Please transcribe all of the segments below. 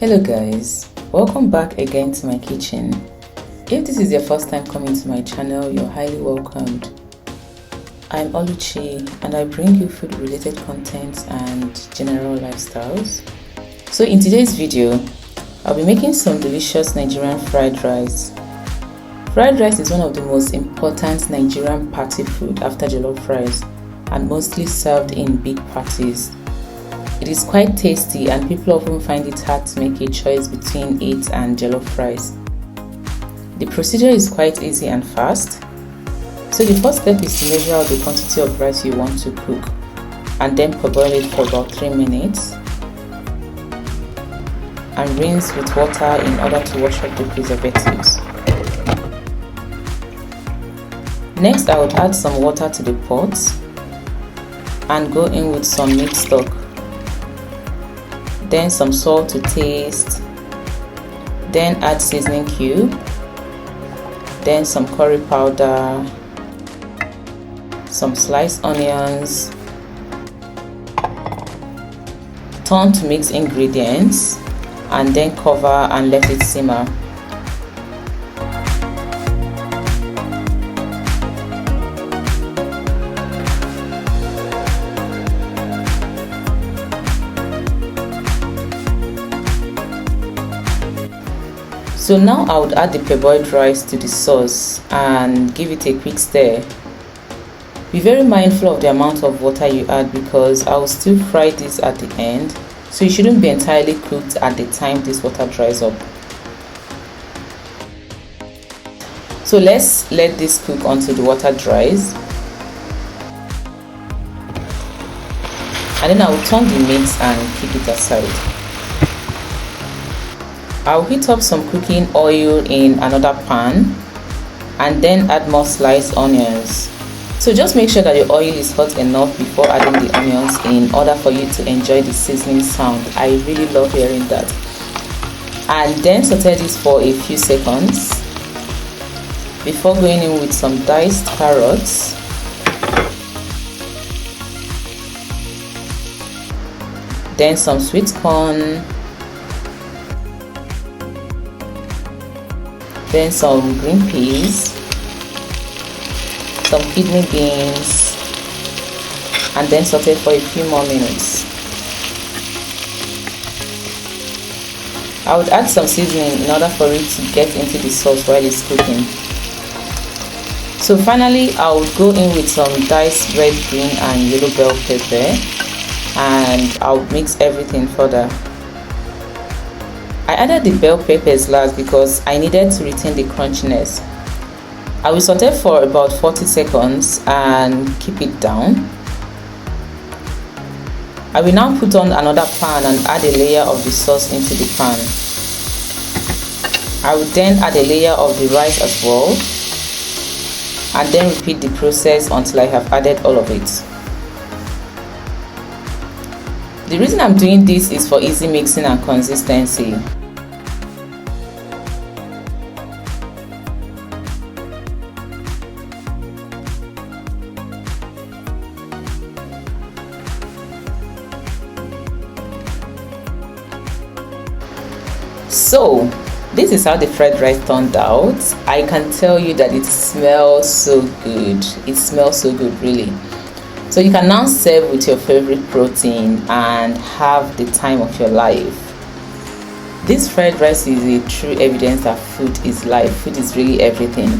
Hello guys, welcome back again to my kitchen. If this is your first time coming to my channel, you're highly welcomed. I'm Oluchi and I bring you food related content and general lifestyles. So in today's video, I'll be making some delicious Nigerian fried rice. Fried rice is one of the most important Nigerian party food after jollof rice and mostly served in big parties. It is quite tasty and people often find it hard to make a choice between it and jollof rice. The procedure is quite easy and fast. So the first step is to measure out the quantity of rice you want to cook and then parboil it for about 3 minutes and rinse with water in order to wash off the preservatives. Next, I would add some water to the pot and go in with some meat stock. Then some salt to taste, then add seasoning cube, then some curry powder, some sliced onions, turn to mix ingredients and then cover and let it simmer. So now I would add the parboiled rice to the sauce and give it a quick stir. Be very mindful of the amount of water you add because I will still fry this at the end, so you shouldn't be entirely cooked at the time this water dries up. So let's let this cook until the water dries. And then I will turn the meat and keep it aside. I'll heat up some cooking oil in another pan and then add more sliced onions. So just make sure that your oil is hot enough before adding the onions in order for you to enjoy the sizzling sound. I really love hearing that. And then saute this for a few seconds before going in with some diced carrots, then some sweet corn, then some green peas, some kidney beans, and then saute for a few more minutes. I would add some seasoning in order for it to get into the sauce while it's cooking. So finally, I would go in with some diced red, green, and yellow bell pepper, and I'll mix everything further. I added the bell peppers last because I needed to retain the crunchiness. I will saute for about 40 seconds and keep it down. I will now put on another pan and add a layer of the sauce into the pan. I will then add a layer of the rice as well and then repeat the process until I have added all of it. The reason I'm doing this is for easy mixing and consistency. So this is how the fried rice turned out. I can tell you that it smells so good. It smells so good, really. So you can now serve with your favorite protein and have the time of your life. This fried rice is a true evidence that food is life. Food is really everything.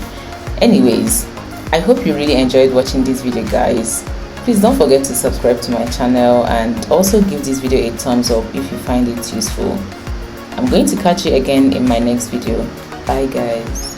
Anyways, I hope you really enjoyed watching this video, guys. Please don't forget to subscribe to my channel and also give this video a thumbs up if you find it useful. I'm going to catch you again in my next video. Bye guys.